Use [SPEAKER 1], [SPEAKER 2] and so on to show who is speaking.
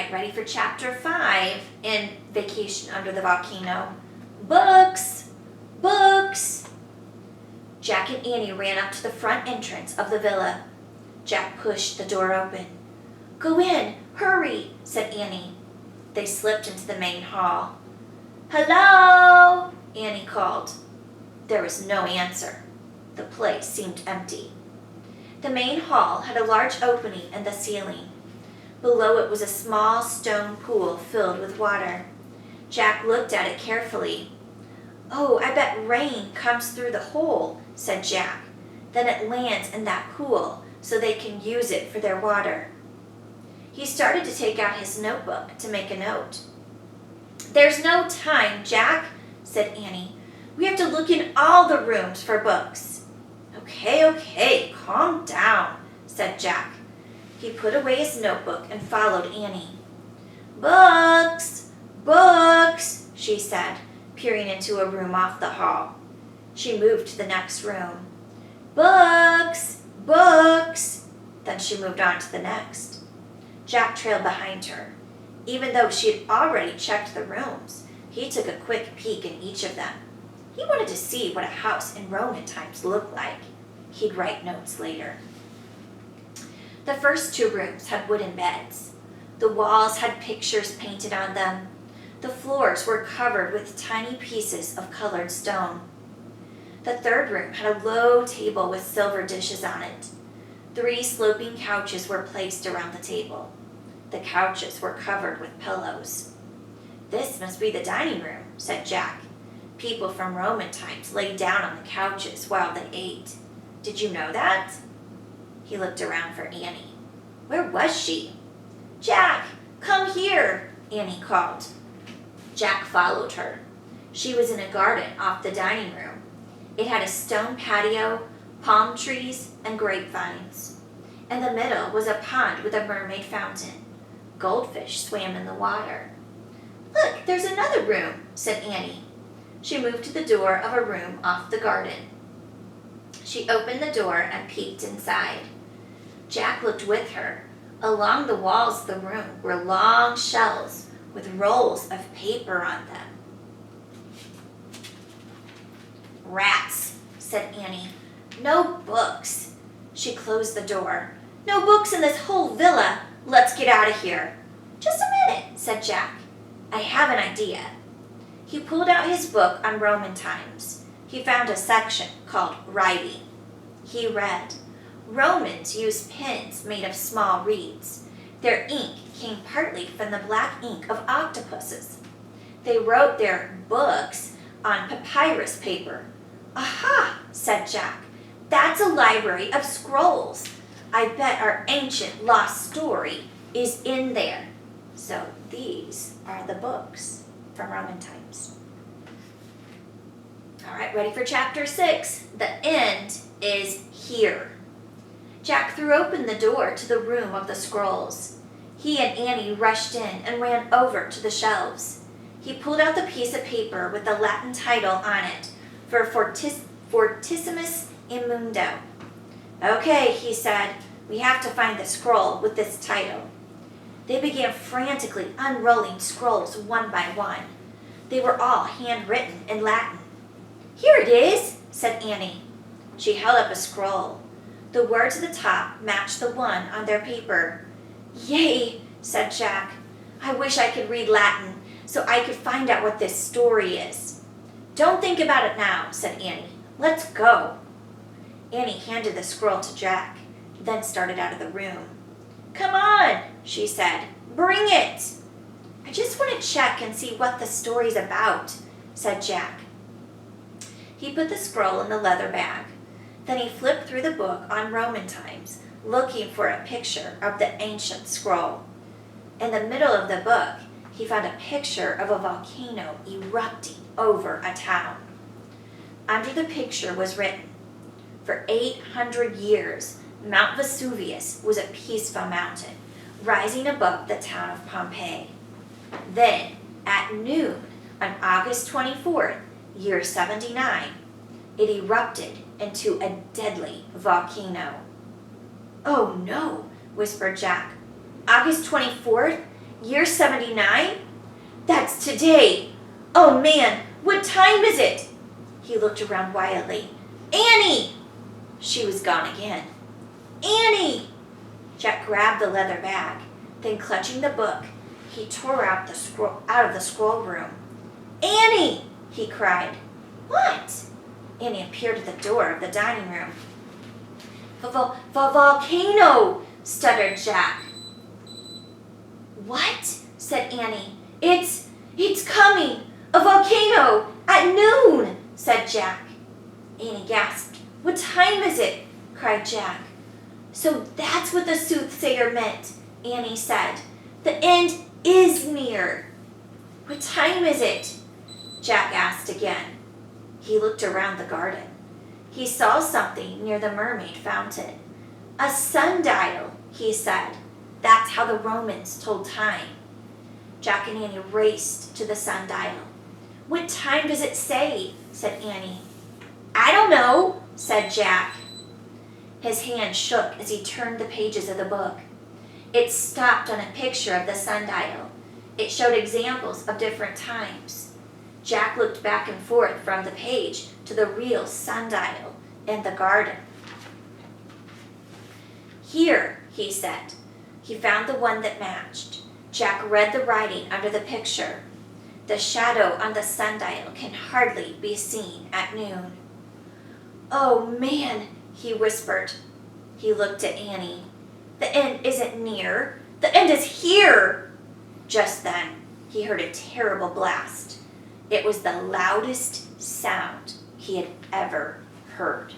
[SPEAKER 1] right, ready for chapter 5 in Vacation Under the Volcano. Books! Books! Jack and Annie ran up to the front entrance of the villa. Jack pushed the door open. "Go in, hurry," said Annie. They slipped into the main hall. "Hello," Annie called. There was no answer. The place seemed empty. The main hall had a large opening in the ceiling. Below it was a small stone pool filled with water. Jack looked at it carefully. "Oh, I bet rain comes through the hole," said Jack. "Then it lands in that pool so they can use it for their water." He started to take out his notebook to make a note. "There's no time, Jack," said Annie. "We have to look in all the rooms for books." Okay, calm down," said Jack. He put away his notebook and followed Annie. "Books! Books!" she said, peering into a room off the hall. She moved to the next room. "Books! Books!" Then she moved on to the next. Jack trailed behind her. Even though she had already checked the rooms, he took a quick peek in each of them. He wanted to see what a house in Roman times looked like. He'd write notes later. The first 2 rooms had wooden beds. The walls had pictures painted on them. The floors were covered with tiny pieces of colored stone. The third room had a low table with silver dishes on it. 3 sloping couches were placed around the table. The couches were covered with pillows. "This must be the dining room," said Jack. People from Roman times laid down on the couches while they ate. Did you know that? He looked around for Annie. Where was she? "Jack, come here," Annie called. Jack followed her. She was in a garden off the dining room. It had a stone patio, palm trees, and grapevines. In the middle was a pond with a mermaid fountain. Goldfish swam in the water. "Look, there's another room," said Annie. She moved to the door of a room off the garden. She opened the door and peeked inside. Jack looked with her. Along the walls of the room were long shelves with rolls of paper on them. "Rats," said Annie. "No books." She closed the door. "No books in this whole villa. Let's get out of here." "Just a minute," said Jack. "I have an idea." He pulled out his book on Roman times. He found a section called Writing. He read, "Romans used pens made of small reeds. Their ink came partly from the black ink of octopuses. They wrote their books on papyrus paper." "Aha," said Jack. "That's a library of scrolls. I bet our ancient lost story is in there." So these are the books from Roman times. All right, ready for chapter 6. The end is here. Jack threw open the door to the room of the scrolls. He and Annie rushed in and ran over to the shelves. He pulled out the piece of paper with the Latin title on it, for Fortissimus Immundo. "Okay," he said, "we have to find the scroll with this title." They began frantically unrolling scrolls one by one. They were all handwritten in Latin. "Here it is," said Annie. She held up a scroll. The words at the top matched the one on their paper. "Yay," said Jack. "I wish I could read Latin so I could find out what this story is." "Don't think about it now," said Annie. "Let's go." Annie handed the scroll to Jack, then started out of the room. "Come on," she said. "Bring it." "I just want to check and see what the story's about," said Jack. He put the scroll in the leather bag. Then he flipped through the book on Roman times, looking for a picture of the ancient scroll. In the middle of the book, he found a picture of a volcano erupting over a town. Under the picture was written, "For 800 years, Mount Vesuvius was a peaceful mountain, rising above the town of Pompeii. Then, at noon on August 24th, year 79, it erupted into a deadly volcano." "Oh no," whispered Jack. "August 24th? Year 79? That's today. Oh man, what time is it? He looked around wildly. Annie! She was gone again. Annie! Jack grabbed the leather bag. Then clutching the book, he tore out of the scroll room. Annie! He cried. What? Annie appeared at the door of the dining room. Volcano! Stuttered Jack. What? Said Annie. It's coming! A volcano! At noon! Said Jack. Annie gasped. What time is it? Cried Jack. So that's what the soothsayer meant, Annie said. The end is near. What time is it? Jack asked again. He looked around the garden. He saw something near the mermaid fountain. A sundial, he said. That's how the Romans told time. Jack and Annie raced to the sundial. What time does it say? Said Annie. I don't know, said Jack. His hand shook as he turned the pages of the book. It stopped on a picture of the sundial. It showed examples of different times. Jack looked back and forth from the page to the real sundial in the garden. Here, he said. He found the one that matched. Jack read the writing under the picture. The shadow on the sundial can hardly be seen at noon. Oh, man, he whispered. He looked at Annie. The end isn't near. The end is here. Just then, he heard a terrible blast. It was the loudest sound he had ever heard.